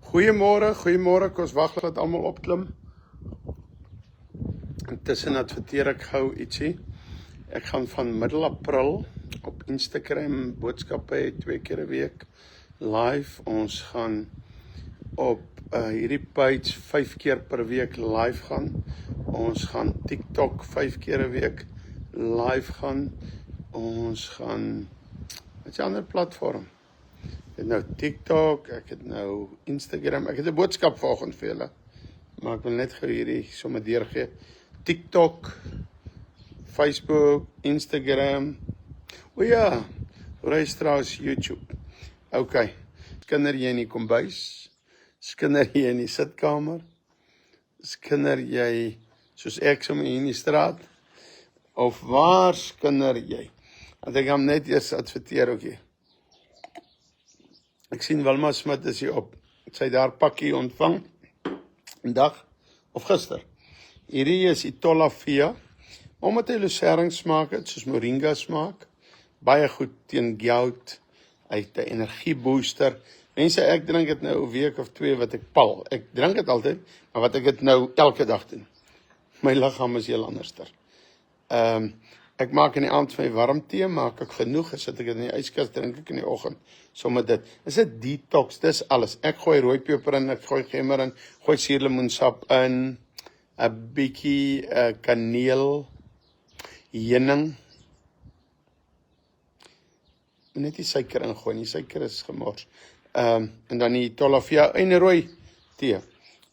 Goeiemôre, ek ons wag dat almal opklim. Intussen adverteer ek gou ietsie. Ek gaan van middel April op Instagram boodskappe hê 2 keer 'n week live. Ons gaan op hierdie page 5 keer per week live gaan. Ons gaan TikTok 5 keer 'n week live gaan. Ons gaan, wat is die ander platform? Ek het nou TikTok, ek het nou Instagram, ek het 'n boodskap vanoggend vir julle, maar ek wil net gou hierdie sommer deurgee. TikTok, Facebook, Instagram, o ja, trouwens YouTube. Ok, skinder jy in die kombuis, skinder jy in die sitkamer, skinder jy, soos ek sommer hier in die straat, of waar skinder jy? Want ek gaan net eers adverteer ook hier. Ek sien Wilma Smit is hier op. Sy het daar pakkie ontvang, vandag of gister. Hierdie is Itola Via, omdat hy lucering smaak het, soos moringa smaak, baie goed teen gout, hy het 'n energiebooster. Mense, ek drink dit nou 'n week of 2 wat ek pal. Ek drink dit altyd, maar wat ek dit nou elke dag doen. My liggaam is heel anderster. Ek maak in die aand vir my warm tee, maak ek genoeg, sit ek in die yskas, drink ek in die oggend, sommer dit. Is 'n detox, dis alles. Ek gooi rooi peper in, ek gooi gemmer in, gooi suurlemoensap in, 'n bietjie kaneel, heuning. Net die suiker ingooi, die suiker is gemors. En dan die Itola Via en 'n rooi tee.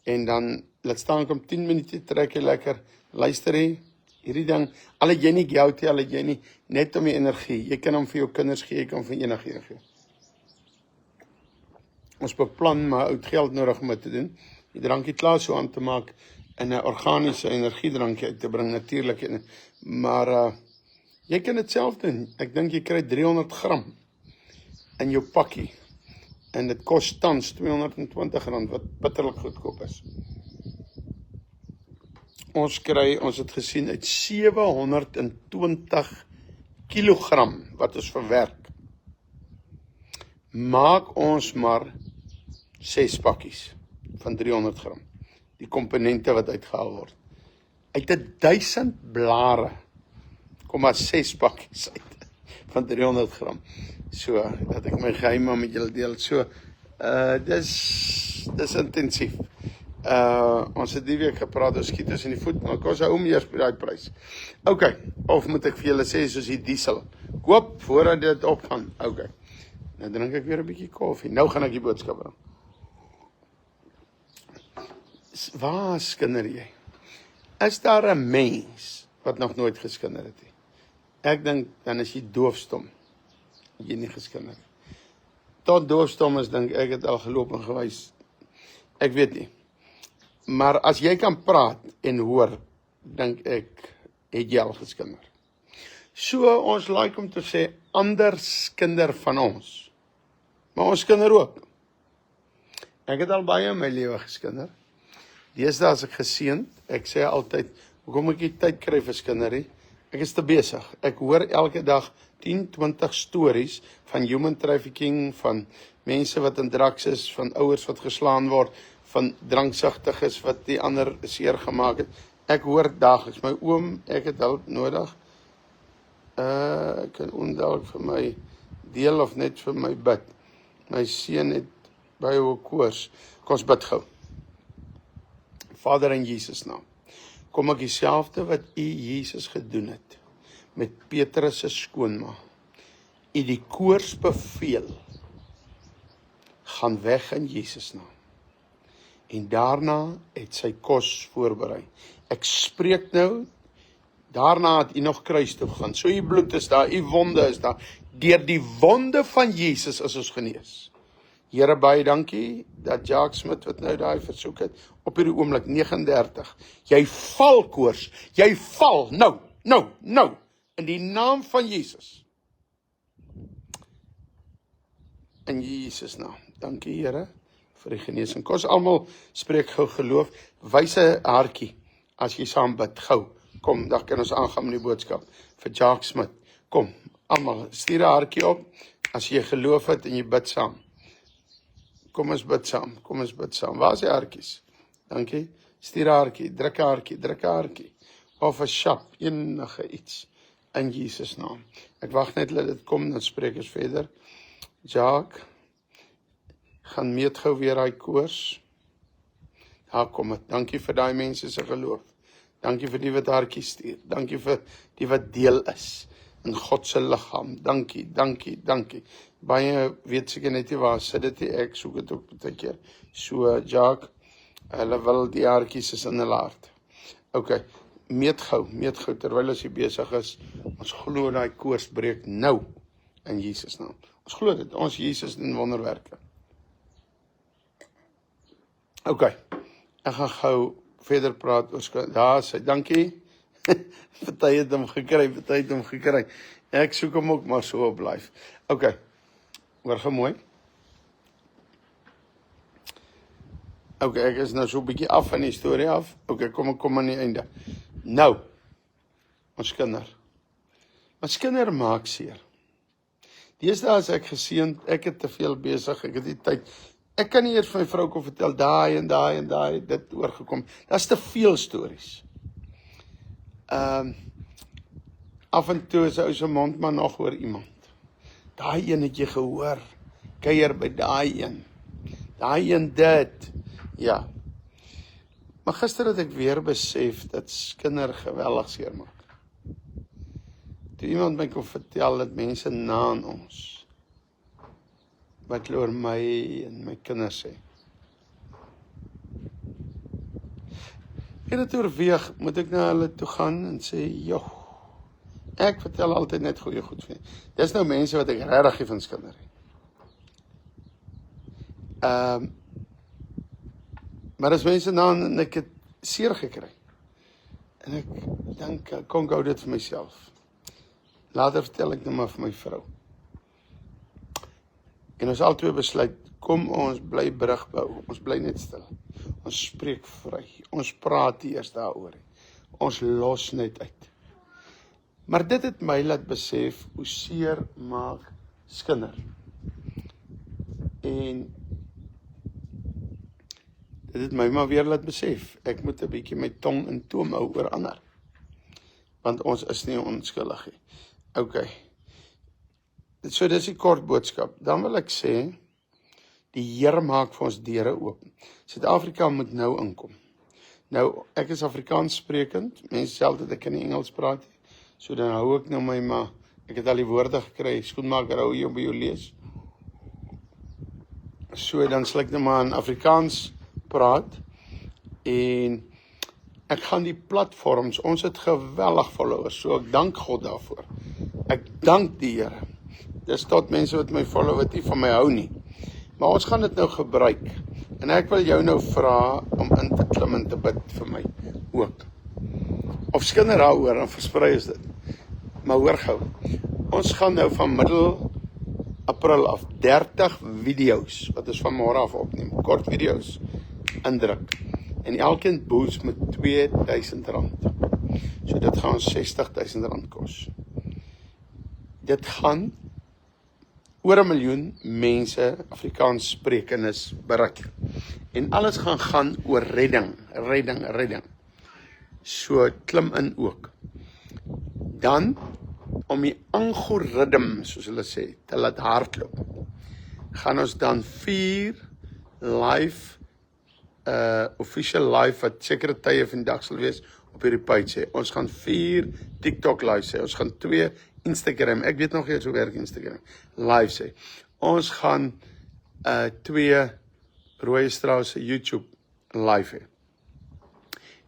En dan laat staan om 10 minute trek jy lekker, luister hierdie ding, al het jy nie gout, al het jy nie, net om die energie. Jy kan hom vir jou kinders gee, jy kan vir enige gee. Ons beplan maar oud geld nodig om dit te doen. Die drankie klaar so aan te maak en 'n organiese energiedrankie uit te bring, natuurlik. Maar jy kan dit self doen. Ek dink jy kry 300 gram in jou pakkie. En dit kos tans R220 wat bitterlik goedkoop is. Ons het gesien uit 720 kilogram wat ons verwerk. Maak ons maar 6 pakkies van 300 gram. Die komponente wat uitgehaal word. Uit 1000 blare, kom maar 6 pakkies uit van 300 gram. So, dat ek my geheim met julle deel. So, dis intensief. Ons het die week gepraat oor skiet ons in die voet, maar ek hou hom eers by daai prys. Ok, of moet ek vir julle sê soos die diesel, koop voordat dit opgaan. Ok, nou drink ek weer 'n bietjie koffie. Nou gaan ek die boodskap bring. Waar skinder jy? Is daar 'n mens wat nog nooit geskinder het nie? Ek dink, dan is jy doofstom. Jy nie geskinder. Tot doofstom is, dink ek het al geloop en gewys. Ek weet nie. Maar as jy kan praat en hoor, dink ek, het jy al geskinder. So, ons like om te sê, ander skinder van ons. Maar ons skinder ook. Ek het al baie in my lewe geskinder. Deesdae as ek geseënd, ek sê altyd, hoekom ek nie tyd kry vir skinderie? Ek is te besig. Ek hoor elke dag 10-20 stories van human trafficking, van mense wat in drugs is, van ouers wat geslaan word, van dranksugtiges wat die ander seer gemaak het. Ek hoor daagliks, my oom, ek het hulp nodig. Ek kan ondelk vir my deel of net vir my bid. My seun het by 'n koors. Kom ons bid gou. Vader, in Jesus naam, kom ek dieselfde wat U Jesus gedoen het met Petrus se skoonma. U die koors beveel, gaan weg in Jesus naam. En daarna het sy kos voorberei. Ek spreek nou, daarna het U nog kruis toe gegaan. So U bloed is daar, U wonde is daar. Deur die wonde van Jesus is ons genees. Here, baie dankie dat Jacques Smit wat nou daai versoek het, op hierdie oomblik 39. Jy val koors, jy val, nou, in die naam van Jesus. In Jesus naam. Dankie Here vir die genesing. Kom ons almal spreek gou geloof, wys 'n hartjie as jy saam bid, gou. Kom, dan kan ons aangaan met die boodskap vir Jacques Smit. Kom, almal, stuur 'n hartjie op as jy geloof het en jy bid saam. kom ons bid saam. Waar is die haartjies? Dankie. Stuur 'n haartjie, druk 'n haartjie. Of 'n shop, enige iets. In Jesus naam. Ek wag net dat dit kom, dan spreek ons verder. Jacques, gaan meet gou weer daai koers. Daar kom het. Dankie vir daai mense se geloof. Dankie vir die wat haartjies stuur. Dankie vir die wat deel is in God se liggaam. Dankie. Baie weet seker net nie waar sit dit nie. Ek soek dit ook baie keer. So, Jacques, hulle wil die haartjies is in hulle hart. OK, meet gou terwyl as jy besig is. Ons glo daai koers breek nou in Jesus naam. Ons glo dit. Ons Jesus doen wonderwerke. OK. Ek gaan gou verder praat oor daar sê dankie. Party het hom gekry. Ek soek hom ook maar so op live. OK. Hoor gou mooi. OK, ek is nou so 'n bietjie af van die storie af. OK, kom aan die einde. Nou, ons kinder maak seer. Deesdae as ek geseënd, ek het te veel besig, ek het nie tyd. Ek kan nie eers vir my vrou kon vertel, daai en daai, dit oorgekom. Daar's te veel stories. Af en toe is ou se mond maar nog oor iemand. Daai een het jy gehoor, kuier by daai een dit, ja. Maar gister het ek weer besef dat kinder geweldig seermaak. Toe iemand my kon vertel dat mense na aan ons wat oor my en my kinders sê. Ek het oorweeg, moet ek na hulle toe gaan en sê, joh, ek vertel altyd net goeie goed vir. Dis nou mense wat ek regtig nie van skinder het. Maar as mense na en ek het seer gekry. En ek dink, kom gou dit vir myself. Later vertel ek nou maar vir my vrou. En ons albei besluit, kom ons bly brug bou, ons bly net stil. Ons spreek vry, ons praat eers daaroor. Ons los net uit. Maar dit het my laat besef, hoe seer maak skinder. En dit het my maar weer laat besef, ek moet 'n bietjie my tong in toom hou oor ander. Want ons is nie onskuldig nie. OK. So dis die kort boodskap. Dan wil ek sê, die Here maak vir ons deure oop. Suid-Afrika moet nou inkom. Nou, ek is Afrikaans sprekend, mense sê altyd ek kan nie Engels praat nie. So dan hou ek nou my maar, ek het al die woorde gekry, skoenmaker hou jy by jou lees. So dan sal ek nou maar in Afrikaans praat, en ek gaan die platforms, ons het geweldig followers, so ek dank God daarvoor. Ek dank die Here. Dis tot mense wat my follow wat nie van my hou nie. Maar ons gaan dit nou gebruik, en ek wil jou nou vra om in te klim en te bid vir my ook. Of skinder daaroor, en versprei is dit. Maar hoor gou, ons gaan nou van middel April af 30 video's, wat ons van môre af opneem, kort video's, indruk. En elkeen boost met R2000. So dit gaan ons R60.000 kos. Dit gaan oor 1 miljoen mense, Afrikaans sprekendes, bereik. En alles gaan oor redding. So klim in ook. Dan, om die algoritme, soos hulle sê, te laat hardloop, gaan ons dan 4 live, official live, wat sekere tye van die dag sal wees, op hierdie page sê. Ons gaan 4 TikTok live sê, ons gaan 2 Instagram, ek weet nog nie hoe werk Instagram, live sê. Ons gaan 2 Rooi Strauss YouTube live hê.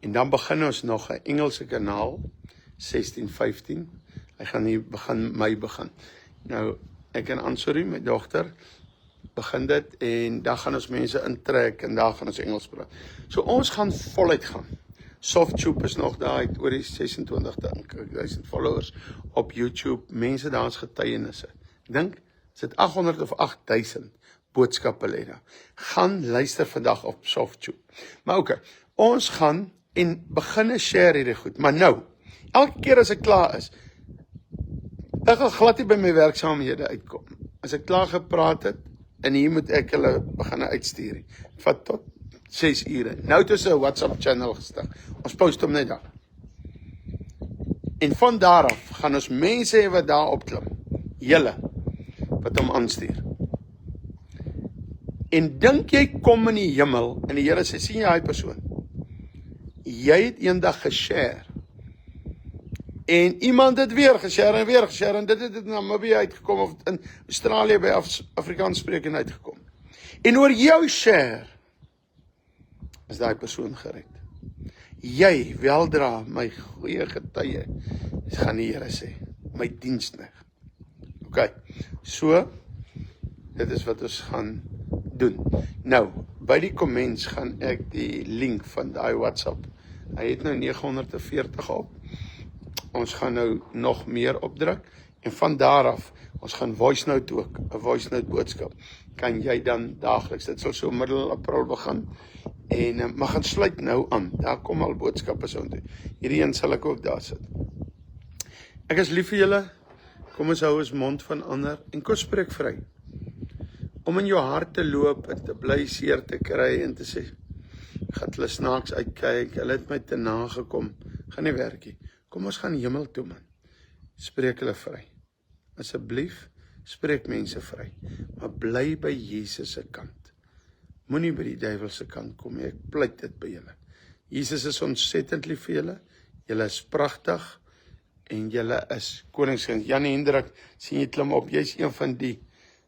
En dan begin ons nog 'n Engelse kanaal, 16:15. Hy gaan hier begin. Nou, ek en Ansori, my dogter, begin dit, en daar gaan ons mense intrek, en daar gaan ons Engels praat. So ons gaan voluit gaan. Softube is nog daar, het oor die 26.000 followers op YouTube, mense daar is getuienisse. Ek dink, is dit 800 of 8000 boodskappe lê daar. Gaan luister vandag op Softube. Maar OK, ons gaan en beginne share hierdie goed. Maar nou, elke keer as ek klaar is, ek gaan glad nie by my werksaamhede uitkom. As ek klaar gepraat het, en hier moet ek hulle begin uitstuur. Vat tot 6 ure. Nou het ons 'n WhatsApp channel gestig. Ons post hom net daar. En van daar af gaan ons mense hê wat daar opklim. Julle wat hom aanstuur. En dink jy kom in die hemel en die Here sê, sien jy hy persoon? Jy het eendag geshare. En iemand het weer geshare en dit het in Namibië uitgekom of in Australië by Afrikaans sprekend uitgekom. En oor jou share is daai persoon gered. Jy, weldra, my goeie getuie, gaan die Here sê, my diensknegt. OK, so, dit is wat ons gaan doen. Nou, by die comments gaan ek die link van daai WhatsApp, hy het nou 940 op, ons gaan nou nog meer opdruk, en van daar af, ons gaan voice note ook, 'n voice note boodskap, kan jy dan daagliks, dit sal so middel April begin, en maar gaan sluit nou aan, daar kom al boodskappe so toe, hierdie een sal ek ook daar sit. Ek is lief vir julle, kom ons hou ons mond van ander, en kom spreek vry, om in jou hart te loop, en te bly seer te kry, en te sê, gaan hulle snaaks uitkyk, hulle het my te nagekom, gaan nie werkie, kom ons gaan hemel toe man, spreek hulle vry, asseblief, spreek mense vry, maar bly by Jesus se kant, moenie by die duiwel se kant kom, ek pleit dit by julle, Jesus is ontsettend lief vir julle, julle is pragtig, en julle is koningskind, Jan Hendrik, sien jy klim op, jy is een van die,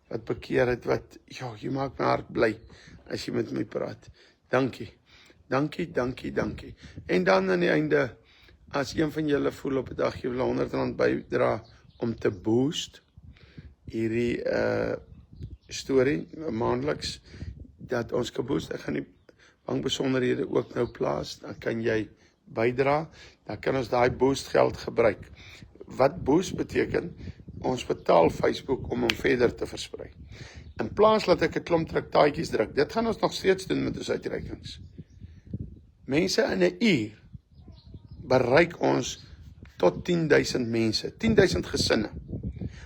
wat bekeer het, wat, ja, jy maak my hart bly, as jy met my praat, dankie, en dan aan die einde, as een van julle voel op 'n dag, jy wil R100 bydra, om te boost, hierdie storie, maandeliks, dat ons kan boost, ek gaan die bankbesonderhede ook nou plaas, dan kan jy bydra, dan kan ons daai boost geld gebruik. Wat boost beteken? Ons betaal Facebook om hom verder te versprei. In plaas laat ek 'n klomp traktaatjies druk, dit gaan ons nog steeds doen met ons uitreikings. Mense in 'n uur bereik ons tot 10.000 mense, 10.000 gesinne,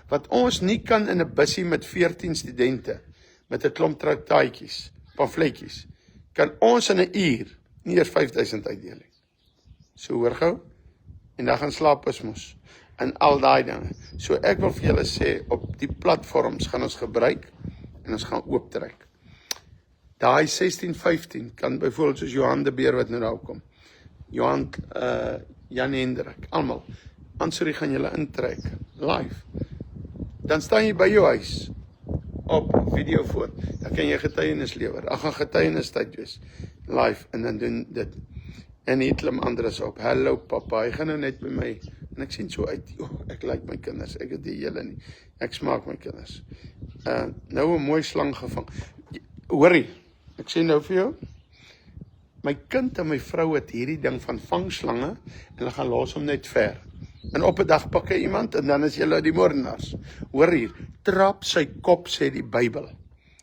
wat ons nie kan in 'n bussie met 14 studente, met 'n klomp traktaatjies, pamfletjies, kan ons in 'n uur nie eers 5.000 uitdeel nie. So hoor gou, en dan gaan slaap is mos, en al daai dinge. So ek wil vir julle sê, op die platforms gaan ons gebruik, en ons gaan ooptrek. Daai 16-15 kan byvoorbeeld soos Johan de Beer wat nou daar kom, Jan Hendrik, almal, Ansori gaan julle intrek, live. Dan staan jy by jou huis, op videofoon, dan kan jy getuienis lewer, dan gaan getuienis tyd wees, live, en dan doen dit. En hier klim Andres op, hallo papa, hy gaan nou net by my, en ek sien so uit, ek like my kinders, ek het die hele nie, ek smaak my kinders. Nou 'n mooi slang gevang. Hoorie, ek sê nou vir jou, my kind en my vrou het hierdie ding van vangslange, en hulle gaan los hom net ver. En op 'n dag pak hy iemand, en dan is julle die moordenaars. Hoor hier, trap sy kop, sê die Bybel.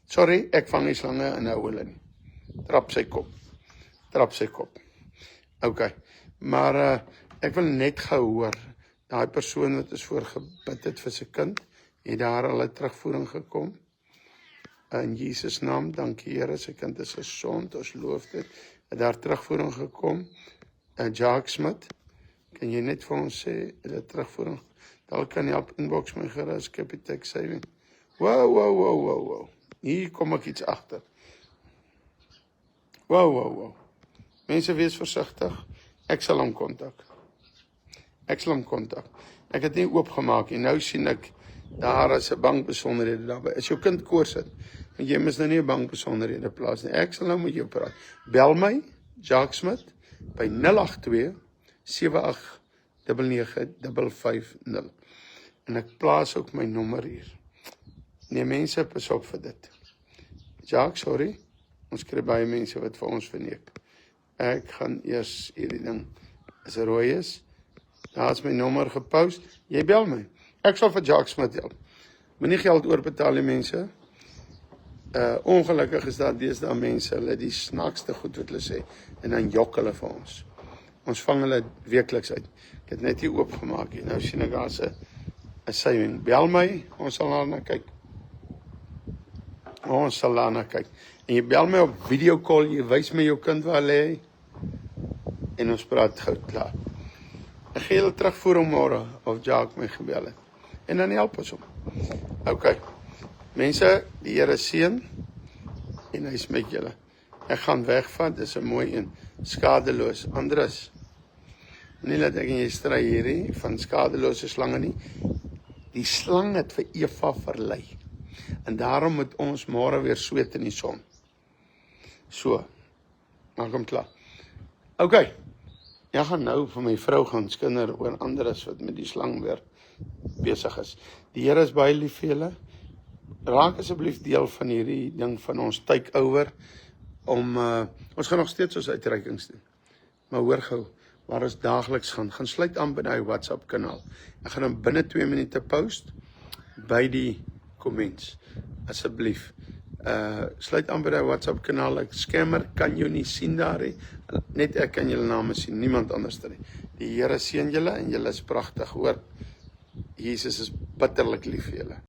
Sorry, ek vang die slange en hou hulle nie. Trap sy kop. OK, maar ek wil net gehoor, daai persoon wat is voorgebid het vir sy kind, het daar al 'n terugvoering gekom. In Jesus naam, dankie Here, sy kind is gesond, ons loof dit. Het daar terugvoering gekom, Jacques Smit, kan jy net vir ons sê, dat terugvoering, dalk kan jy help inbox my gerus, Capitec Saving. Wow, hier kom ek iets agter. Wow, mense wees versigtig, ek sal hom kontak. Ek het nie oopgemaak, en nou sien ek, daar is 'n bankbesonderhede daarby, as jou kind koors het, want jy mis nou nie 'n bankbesonderhede plaas nie, ek sal nou met jou praat, bel my, Jacques Smit, by 082-7899-550, en ek plaas ook my nommer hier, nee mense, pas op vir dit, Jacques, sorry, ons kry baie mense wat vir ons verneek, ek gaan eers hierdie ding, as er rooi is, daar is my nommer gepost, jy bel my, ek sal vir Jacques Smit help, moenie geld oorbetaal die mense, ongelukkig is daar deesdae mense, hulle die snaakste goed wat hulle sê, en dan jok hulle vir ons. Ons vang hulle weekliks uit. Ek het net hier oopgemaak, en nou sien ek daar's 'n saving. Bel my, ons sal daarna kyk. Ons sal daarna kyk. En jy bel my op video call, jy wys my jou kind waar lê en ons praat gou klaar. Ek gee julle terugvoer môre of Jacques my gebel het. En dan help ons hom. OK. Mense, die Here seën en hy is met julle. Ek gaan wegvat, dis 'n mooi een. Skadeloos. Andrus. Nie laat ek en jy stry hierdie van skadelose slange nie. Die slang het vir Eva verlei. En daarom moet ons môre weer sweet in die son. So. Maak hom klaar. OK. Ek gaan nou vir my vrou gaan skinder oor Andrus wat met die slang weer besig is. Die Here is baie lief vir julle. Raak asseblief deel van hierdie ding van ons takeover om ons gaan nog steeds ons uitreikings doen. Maar hoor gou, waar ons daagliks gaan sluit aan by die WhatsApp kanaal. Ek gaan hom binne 2 minute post by die comments. Asseblief. Sluit aan by die WhatsApp kanaal. Ek scammer kan jou nie sien daar nie. Net ek kan julle name sien, niemand anders nie. Die Here seën julle en julle is pragtig, hoor. Jesus is bitterlik lief vir julle.